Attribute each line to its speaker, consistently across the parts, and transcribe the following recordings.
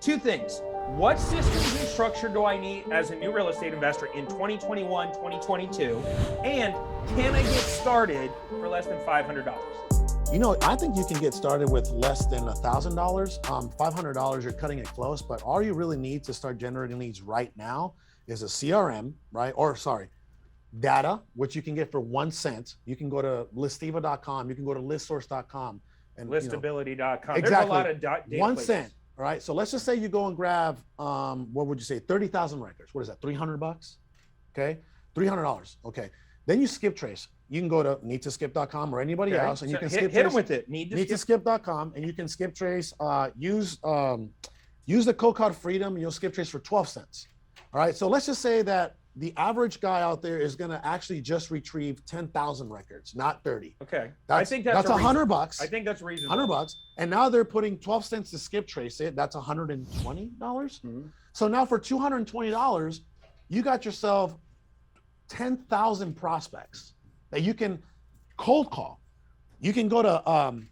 Speaker 1: two things. What systems and structure do I need as a new real estate investor in 2021, 2022? And can I get started for less than $500?
Speaker 2: You know, I think you can get started with less than $1,000. $500, you're cutting it close, but all you really need to start generating leads right now is a CRM, right? Or sorry, data, which you can get for 1 cent. You can go to listiva.com, you can go to listsource.com. And
Speaker 1: listability.com.
Speaker 2: Exactly.
Speaker 1: There's a lot of data
Speaker 2: 1
Speaker 1: places.
Speaker 2: cent, all right? So let's just say you go and grab, what would you say, 30,000 records. What is that, $300? Okay, $300, okay. Then you skip trace. You can go to needtoskip.com or anybody else, and you can skip
Speaker 1: hit
Speaker 2: trace.
Speaker 1: them with it.
Speaker 2: Needtoskip.com, and you can skip trace. Use the code called Freedom, and you'll skip trace for 12 cents. All right. So let's just say that the average guy out there is going to actually just retrieve 10,000 records, not 30.
Speaker 1: Okay.
Speaker 2: I think that's $100.
Speaker 1: I think that's reasonable.
Speaker 2: $100, and now they're putting 12 cents to skip trace it. That's $120. Mm-hmm. So now for $220, you got yourself 10,000 prospects that you can cold call. You can go to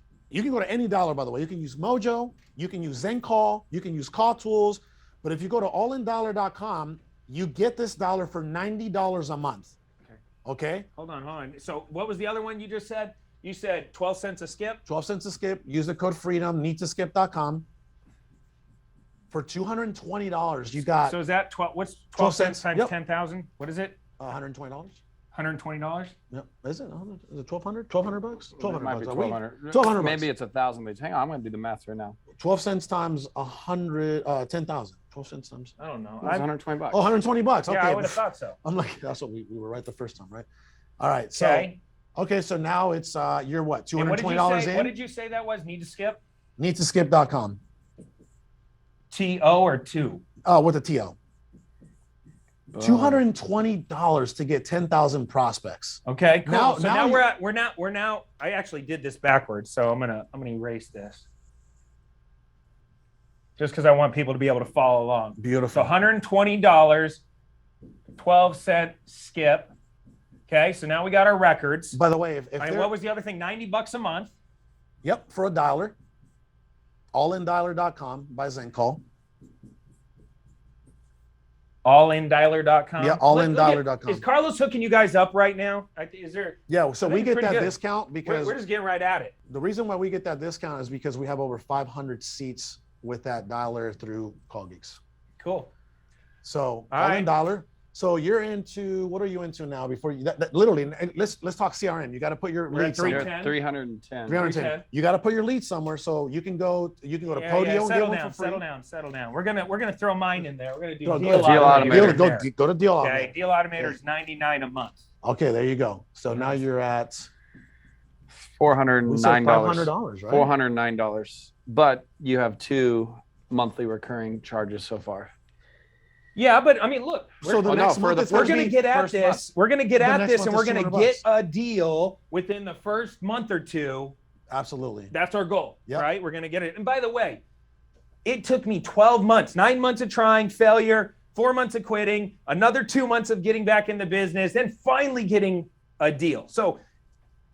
Speaker 2: any dollar, by the way. You can use Mojo, you can use ZenCall, you can use Call Tools. But if you go to allandollar.com, you get this dollar for $90 a month. Okay?
Speaker 1: Hold on. So what was the other one you just said? You said 12 cents a skip?
Speaker 2: 12 cents a skip. Use the code FREEDOM, needtoskip.com. For $220, you got.
Speaker 1: So is that 12? What's 12 cents times 10,000? What is it?
Speaker 2: $120.
Speaker 1: $120?
Speaker 2: Yep. Is it? Is it 1,200? $1,200 bucks? $1,200.
Speaker 3: It might be 1,200.
Speaker 2: 1,200.
Speaker 3: Maybe it's 1,000. But hang on, I'm going to do the math right now.
Speaker 2: 12 cents times 10,000. 12 cents times.
Speaker 1: I don't know.
Speaker 3: It's 120 bucks.
Speaker 2: Oh, $120. Okay.
Speaker 1: Yeah, I would have thought so.
Speaker 2: I'm like, that's what we were right the first time, right? All right. So, okay. So now it's you're what? $220 in.
Speaker 1: What did you say that was? Need to skip?
Speaker 2: Needtoskip.com.
Speaker 1: T-O or 2?
Speaker 2: Oh, with a T-O. $220 to get 10,000 prospects.
Speaker 1: Okay, cool.
Speaker 2: Now
Speaker 1: we're now. I actually did this backwards, so I'm gonna erase this, just because I want people to be able to follow along.
Speaker 2: Beautiful.
Speaker 1: So $120, 12 cent skip. Okay, so now we got our records.
Speaker 2: By the way, if
Speaker 1: what was the other thing? $90 a month.
Speaker 2: Yep, for $1. Allandollar.com by ZenCall.
Speaker 1: Allandollar.com.
Speaker 2: Yeah, allandollar.com.
Speaker 1: Is Carlos hooking you guys up right now? Is there?
Speaker 2: Yeah, so we get that
Speaker 1: good.
Speaker 2: discount because
Speaker 1: we're just getting right at it.
Speaker 2: The reason why we get that discount is because we have over 500 seats with that dollar through Call Geeks.
Speaker 1: Cool.
Speaker 2: So Allandollar. So you're into, what are you into now? Before you literally, let's talk CRM. You got to put your lead somewhere.
Speaker 3: 310.
Speaker 2: 310. You got to put your lead somewhere. So you can go to Podio and get one for free.
Speaker 1: Settle down. We're gonna throw mine in there. We're gonna do
Speaker 2: Deal
Speaker 1: Automator.
Speaker 2: Go to Deal Automator.
Speaker 1: Okay, Deal Automator is $99 a month.
Speaker 2: Okay, there you go. So now you're at
Speaker 3: $409.
Speaker 2: $500, right?
Speaker 3: $409. But you have 2 monthly recurring charges so far.
Speaker 1: Yeah, but I mean, look.
Speaker 2: So the next month
Speaker 1: we're going to get at this. We're going to get at this, and we're going to get
Speaker 2: $200.
Speaker 1: a deal within the first month or two.
Speaker 2: Absolutely.
Speaker 1: That's our goal,
Speaker 2: Yep.
Speaker 1: right? We're going to get it. And by the way, it took me 12 months, 9 months of trying, failure, 4 months of quitting, another 2 months of getting back in the business, and finally getting a deal. So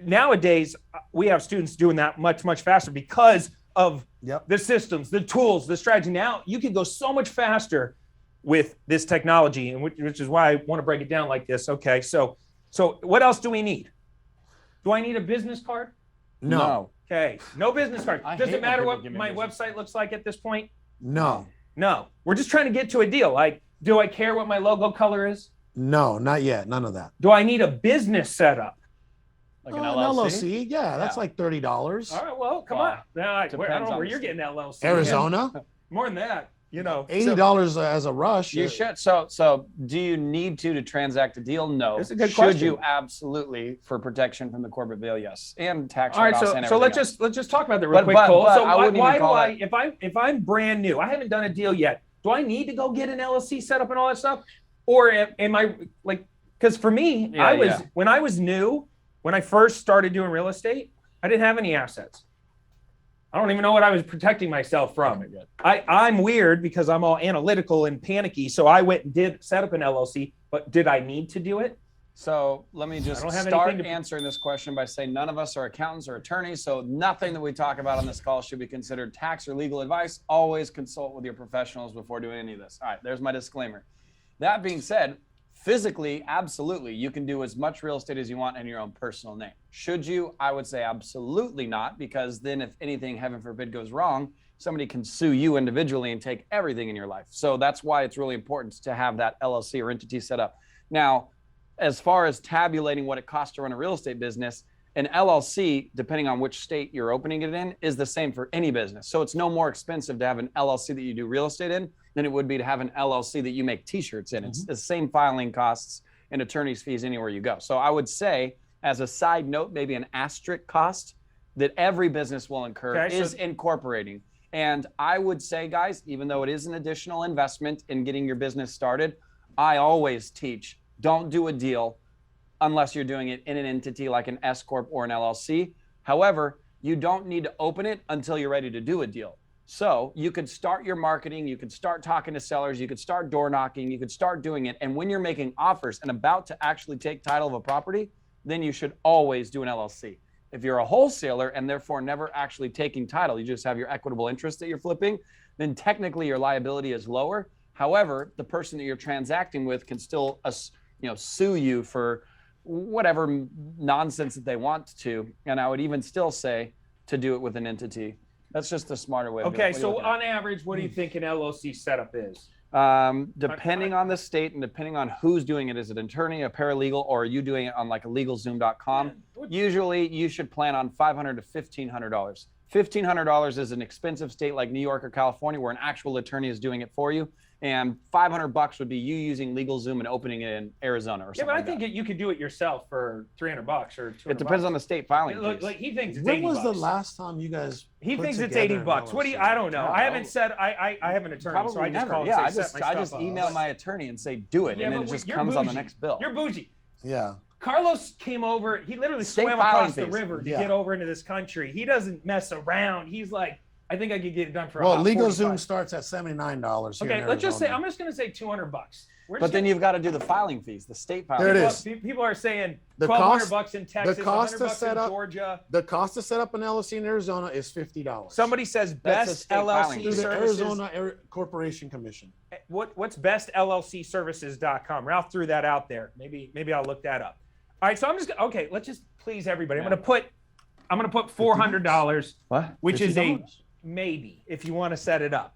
Speaker 1: nowadays, we have students doing that much, much faster because of the systems, the tools, the strategy. Now you can go so much faster with this technology, and which is why I want to break it down like this. Okay, so what else do we need? Do I need a business card?
Speaker 2: No.
Speaker 1: Okay, no business card. Does it matter what my website looks like at this point?
Speaker 2: No.
Speaker 1: We're just trying to get to a deal. Like, do I care what my logo color is?
Speaker 2: No, not yet. None of that.
Speaker 1: Do I need a business setup?
Speaker 3: Like an LLC?
Speaker 2: Yeah, that's like $30.
Speaker 1: All right, well, come on. Now, I don't know where you're getting LLC.
Speaker 2: Arizona?
Speaker 1: More than that.
Speaker 2: $80 as a rush.
Speaker 3: You should. So do you need to transact a deal? No.
Speaker 1: That's a good
Speaker 3: Should
Speaker 1: question.
Speaker 3: you? Absolutely, for protection from the corporate veil? Yes. And tax
Speaker 1: All right,
Speaker 3: write-offs and
Speaker 1: so let's
Speaker 3: everything
Speaker 1: just talk about that real quick, Cole. So why do I, if I'm brand new, I haven't done a deal yet, do I need to go get an LLC set up and all that stuff? Or am I like, because for me, when I was new, when I first started doing real estate, I didn't have any assets. I don't even know what I was protecting myself from. I'm weird because I'm all analytical and panicky. So I went and set up an LLC, but did I need to do it?
Speaker 3: So let me just
Speaker 1: don't have
Speaker 3: start
Speaker 1: anything to-
Speaker 3: answering this question by saying none of us are accountants or attorneys, so nothing that we talk about on this call should be considered tax or legal advice. Always consult with your professionals before doing any of this. All right, there's my disclaimer. That being said, physically, absolutely, you can do as much real estate as you want in your own personal name. Should you? I would say absolutely not, because then if anything, heaven forbid, goes wrong, somebody can sue you individually and take everything in your life. So that's why it's really important to have that LLC or entity set up. Now, as far as tabulating what it costs to run a real estate business, an LLC, depending on which state you're opening it in, is the same for any business. So it's no more expensive to have an LLC that you do real estate in than it would be to have an LLC that you make t-shirts in. It's the same filing costs and attorney's fees anywhere you go. So I would say, as a side note, maybe an asterisk cost that every business will incur is incorporating. And I would say, guys, even though it is an additional investment in getting your business started, I always teach, don't do a deal unless you're doing it in an entity like an S Corp or an LLC. However, you don't need to open it until you're ready to do a deal. So you could start your marketing, you could start talking to sellers, you could start door knocking, you could start doing it. And when you're making offers and about to actually take title of a property, then you should always do an LLC. If you're a wholesaler and therefore never actually taking title, you just have your equitable interest that you're flipping, then technically your liability is lower. However, the person that you're transacting with can still sue you for whatever nonsense that they want to. And I would even still say to do it with an entity. That's just a smarter way of doing it.
Speaker 1: Okay, so on average, what do you think an LLC setup is?
Speaker 3: Depending on the state and depending on who's doing it, is it an attorney, a paralegal, or are you doing it on like a legalzoom.com? Usually you should plan on $500 to $1,500. $1,500 is an expensive state like New York or California where an actual attorney is doing it for you. And $500 would be you using LegalZoom and opening it in Arizona or something.
Speaker 1: Yeah, but I think you could do it yourself for $300 or $200.
Speaker 3: It depends on the state filing fees.
Speaker 1: Like he thinks it's $80.
Speaker 2: When was the last time you guys?
Speaker 1: He thinks it's $80. What do you? I don't know. I haven't said. I have an attorney,
Speaker 3: Probably
Speaker 1: so I just
Speaker 3: never.
Speaker 1: call and
Speaker 3: Yeah,
Speaker 1: say,
Speaker 3: I just email my attorney and say do it,
Speaker 1: Yeah,
Speaker 3: and then
Speaker 1: but
Speaker 3: it just
Speaker 1: you're
Speaker 3: comes on the
Speaker 1: bougie.
Speaker 3: next bill.
Speaker 1: You're bougie.
Speaker 2: Yeah.
Speaker 1: Carlos came over. He literally
Speaker 3: State
Speaker 1: swam
Speaker 3: filing
Speaker 1: across the
Speaker 3: fees.
Speaker 1: river to
Speaker 2: Yeah.
Speaker 1: get over into this country. He doesn't mess around. He's like, I think I could get it done for.
Speaker 2: Well,
Speaker 1: about
Speaker 2: LegalZoom
Speaker 1: $45.
Speaker 2: starts at $79. Here
Speaker 1: Okay,
Speaker 2: in
Speaker 1: let's just say
Speaker 2: Arizona.
Speaker 1: I'm just going to say $200.
Speaker 3: But then you've got to do the filing fees, the state filing
Speaker 2: There it
Speaker 3: fees.
Speaker 2: is.
Speaker 1: People are saying
Speaker 2: The
Speaker 1: $1,200
Speaker 2: cost-
Speaker 1: in Texas,
Speaker 2: cost to
Speaker 1: $100
Speaker 2: set
Speaker 1: in
Speaker 2: up-
Speaker 1: Georgia.
Speaker 2: The cost to set up an LLC in Arizona is $50.
Speaker 1: Somebody says
Speaker 3: That's a
Speaker 1: best
Speaker 3: state filing
Speaker 1: LLC
Speaker 2: through the
Speaker 1: services.
Speaker 2: Arizona Corporation Commission.
Speaker 1: What's bestllcservices.com? Ralph threw that out there. Maybe I'll look that up. All right, so I'm just okay. Let's just please everybody. I'm gonna put $400,
Speaker 3: What?
Speaker 1: which is a
Speaker 2: $50.
Speaker 1: maybe if you want to set it up.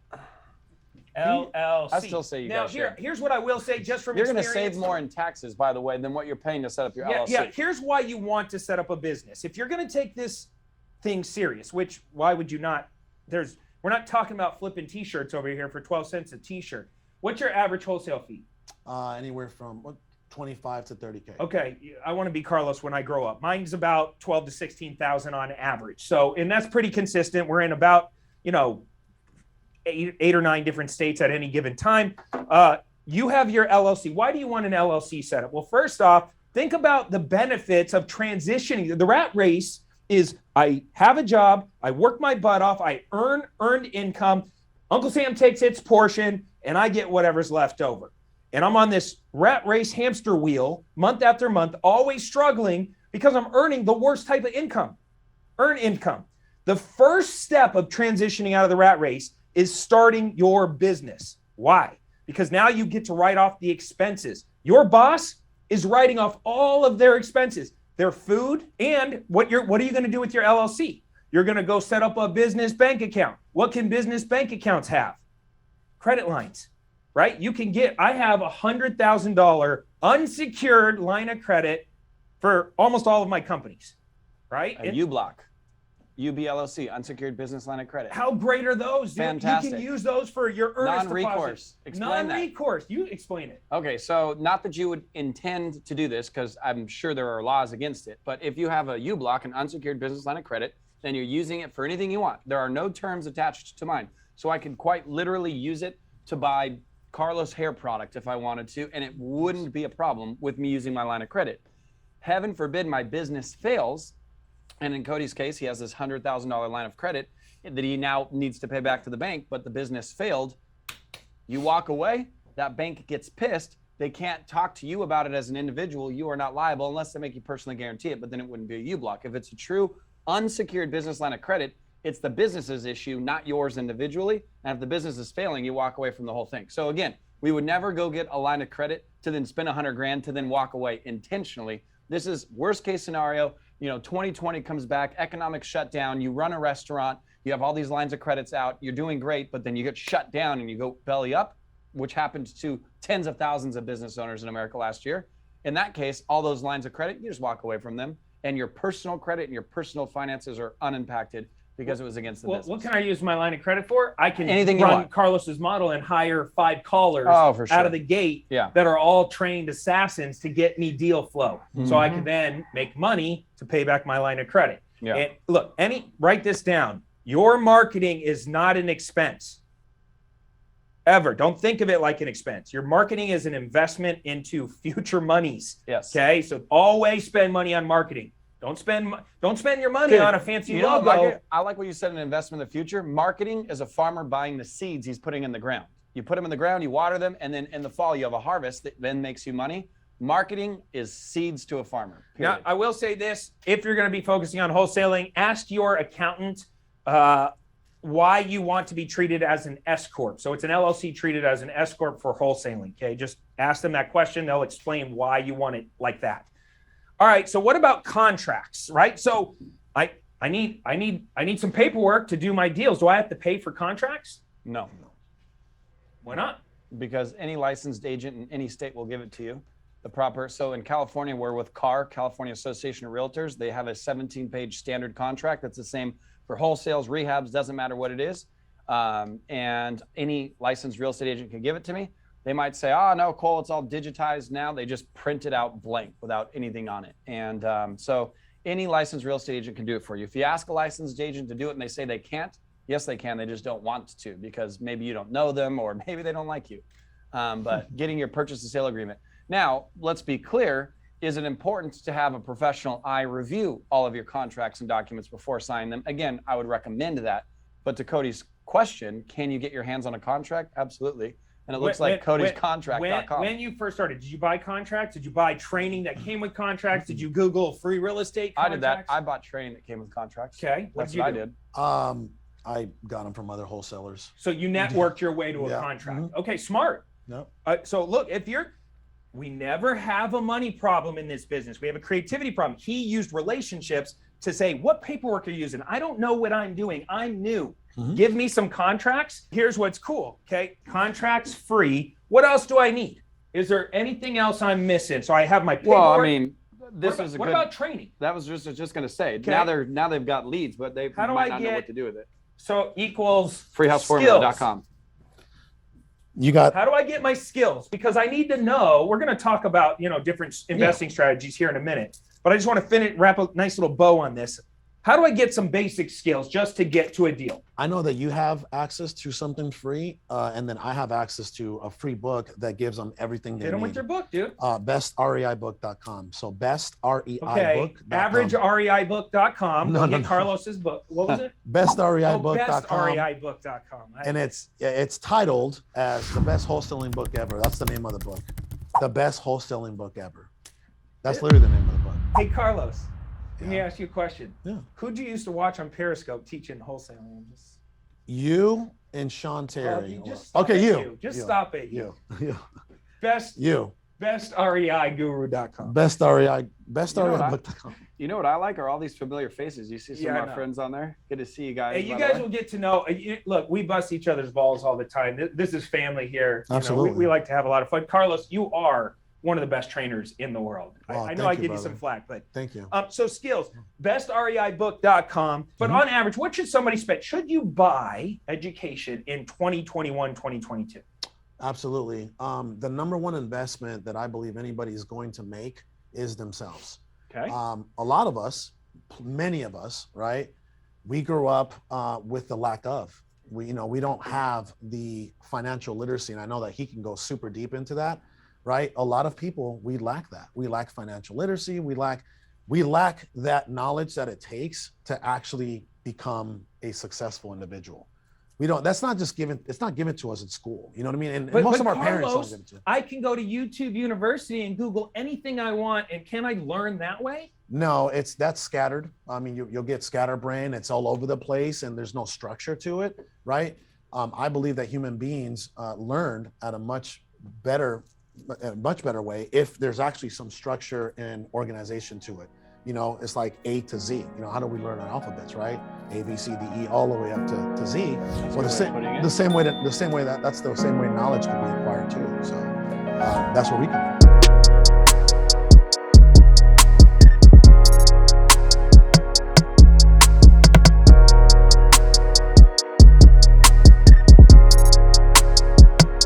Speaker 1: LLC.
Speaker 3: I still say you
Speaker 1: now
Speaker 3: guys
Speaker 1: here's what I will say just from
Speaker 3: You're going to
Speaker 1: experience.
Speaker 3: save more in taxes, by the way, than what you're paying to set up your
Speaker 1: Yeah,
Speaker 3: LLC.
Speaker 1: yeah. Here's why you want to set up a business. If you're going to take this thing serious, which why would you not? We're not talking about flipping T-shirts over here for 12 cents a T-shirt. What's your average wholesale fee?
Speaker 2: Anywhere from 25 to 30K.
Speaker 1: Okay, I want to be Carlos when I grow up. Mine's about 12 to 16,000 on average. So, and that's pretty consistent. We're in about, eight or nine different states at any given time. You have your LLC. Why do you want an LLC set up? Well, first off, think about the benefits of transitioning. The rat race is I have a job, I work my butt off, I earned income. Uncle Sam takes its portion, and I get whatever's left over. And I'm on this rat race hamster wheel month after month, always struggling because I'm earning the worst type of income. Earn income. The first step of transitioning out of the rat race is starting your business. Why? Because now you get to write off the expenses. Your boss is writing off all of their expenses, their food, and what are you going to do with your LLC? You're going to go set up a business bank account. What can business bank accounts have? Credit lines, right? I have $100,000 unsecured line of credit for almost all of my companies, right?
Speaker 3: A U-Block. UBLOC, unsecured business line of credit.
Speaker 1: How great are those?
Speaker 3: Fantastic.
Speaker 1: You can use those for your earnest
Speaker 3: Non-recourse.
Speaker 1: deposit.
Speaker 3: Explain that.
Speaker 1: Non-recourse. You explain it.
Speaker 3: Okay, so not that you would intend to do this, because I'm sure there are laws against it, but if you have a U-Block, an unsecured business line of credit, then you're using it for anything you want. There are no terms attached to mine. So I could quite literally use it to buy Carlos hair product if I wanted to, and it wouldn't be a problem with me using my line of credit. Heaven forbid my business fails, and in Cody's case, he has this $100,000 line of credit that he now needs to pay back to the bank, but the business failed. You walk away, that bank gets pissed, They can't talk to you about it as an individual. You are not liable unless they make you personally guarantee it, but then it wouldn't be a U block. If it's a true unsecured business line of credit, it's the business's issue, not yours individually. And if the business is failing, you walk away from the whole thing. So again, we would never go get a line of credit to then spend $100,000 to then walk away intentionally. This is worst case scenario. 2020 comes back, economic shutdown, you run a restaurant, you have all these lines of credits out, you're doing great, but then you get shut down and you go belly up, which happened to tens of thousands of business owners in America last year. In that case, all those lines of credit, you just walk away from them, and your personal credit and your personal finances are unimpacted because it was against the business.
Speaker 1: What can I use my line of credit for? I can
Speaker 3: Anything you
Speaker 1: run
Speaker 3: want.
Speaker 1: Carlos's model and hire 5 callers
Speaker 3: For sure.
Speaker 1: out of the gate that are all trained assassins to get me deal flow. So I can then make money to pay back my line of credit.
Speaker 3: Yeah.
Speaker 1: And look, write this down. Your marketing is not an expense. Ever. Don't think of it like an expense. Your marketing is an investment into future monies.
Speaker 3: Yes.
Speaker 1: Okay. So always spend money on marketing. Don't spend your money on a fancy logo.
Speaker 3: I like what you said, an investment in the future. Marketing is a farmer buying the seeds he's putting in the ground. You put them in the ground, you water them, and then in the fall you have a harvest that then makes you money. Marketing is seeds to a farmer. Period.
Speaker 1: Now, I will say this. If you're going to be focusing on wholesaling, ask your accountant why you want to be treated as an S Corp. So it's an LLC treated as an S Corp for wholesaling. Okay, just ask them that question. They'll explain why you want it like that. All right. So what about contracts, right? So I need some paperwork to do my deals. Do I have to pay for contracts?
Speaker 3: No.
Speaker 1: Why not?
Speaker 3: Because any licensed agent in any state will give it to you. So in California, we're with CAR, California Association of Realtors. They have a 17-page standard contract that's the same for wholesales, rehabs, doesn't matter what it is. And any licensed real estate agent can give it to me. They might say, no, Cole, it's all digitized now. They just print it out blank without anything on it. And so any licensed real estate agent can do it for you. If you ask a licensed agent to do it and they say they can't, yes, they can. They just don't want to because maybe you don't know them or maybe they don't like you. But getting your purchase and sale agreement. Now, let's be clear. Is it important to have a professional eye review all of your contracts and documents before signing them? Again, I would recommend that. But to Cody's question, can you get your hands on a contract? Absolutely. And it looks like Cody'sContract.com.
Speaker 1: When you first started, did you buy contracts? Did you buy training that came with contracts? Did you Google free real estate contracts?
Speaker 3: I did that. I bought training that came with contracts.
Speaker 1: Okay.
Speaker 3: That's what I did.
Speaker 2: I got them from other wholesalers.
Speaker 1: So you networked your way to a contract. Okay, smart.
Speaker 2: No.
Speaker 1: So look, we never have a money problem in this business. We have a creativity problem. He used relationships to say, what paperwork are you using? I don't know what I'm doing. I'm new. Give me some contracts. Here's what's cool. Okay. Contracts free. What else do I need? Is there anything else I'm missing? So I have my paperwork.
Speaker 3: Well, I mean,
Speaker 1: what about training?
Speaker 3: That was just going to say.
Speaker 1: Okay.
Speaker 3: Now they've got leads, but they might not know what to do with it.
Speaker 1: So equals
Speaker 3: freehouseformula.com.
Speaker 2: You got.
Speaker 1: How do I get my skills? Because I need to know. We're going to talk about different investing strategies here in a minute, but I just want to wrap a nice little bow on this. How do I get some basic skills just to get to a deal?
Speaker 2: I know that you have access to something free, and then I have access to a free book that gives them everything they need.
Speaker 1: Hit them with your book, dude.
Speaker 2: BestREIbook.com. So bestreibook.com.
Speaker 1: Okay, averagereibook.com. No, get Carlos's book. What was it?
Speaker 2: bestreibook.com.
Speaker 1: bestreibook.com.
Speaker 2: And it's titled as the best wholesaling book ever. That's the name of the book. The best wholesaling book ever. That's literally the name of the book.
Speaker 1: Hey, Carlos. Let me ask you a question.
Speaker 2: Yeah.
Speaker 1: Who'd you used to watch on Periscope teaching wholesaling?
Speaker 2: You and Sean Terry.
Speaker 1: Stop at you.
Speaker 2: You.
Speaker 1: BestREIGuru.com.
Speaker 2: BestREIbook.com.
Speaker 3: You know what I like are all these familiar faces. You see some of our friends on there. Good to see you guys.
Speaker 1: Hey, you guys will get to know. Look, we bust each other's balls all the time. This is family here.
Speaker 2: Absolutely.
Speaker 1: We like to have a lot of fun. Carlos, you are one of the best trainers in the world.
Speaker 2: Wow,
Speaker 1: I know I give you some flack, but
Speaker 2: thank you.
Speaker 1: So skills, bestreibook.com. But on average, what should somebody spend? Should you buy education in 2021, 2022?
Speaker 2: Absolutely. The number one investment that I believe anybody is going to make is themselves.
Speaker 1: Okay.
Speaker 2: A lot of us, many of us, right? We grew up with the lack of. We don't have the financial literacy, and I know that he can go super deep into that. Right? A lot of people, we lack that. We lack financial literacy. We lack that knowledge that it takes to actually become a successful individual. We don't. That's not just given. It's not given to us in school. You know what I mean? And
Speaker 1: But,
Speaker 2: most
Speaker 1: but
Speaker 2: of our parents
Speaker 1: Carlos,
Speaker 2: don't give it to us.
Speaker 1: I can go to YouTube University and Google anything I want, and can I learn that way?
Speaker 2: No, that's scattered. I mean, you'll get scatterbrain. It's all over the place, and there's no structure to it, right? I believe that human beings learn at a much better way if there's actually some structure and organization to it. You know, it's like A to Z. You know, how do we learn our alphabets, right? A, B, C, D, E, all the way up to Z. Well, that's the same way knowledge can be acquired too. So that's where we come in.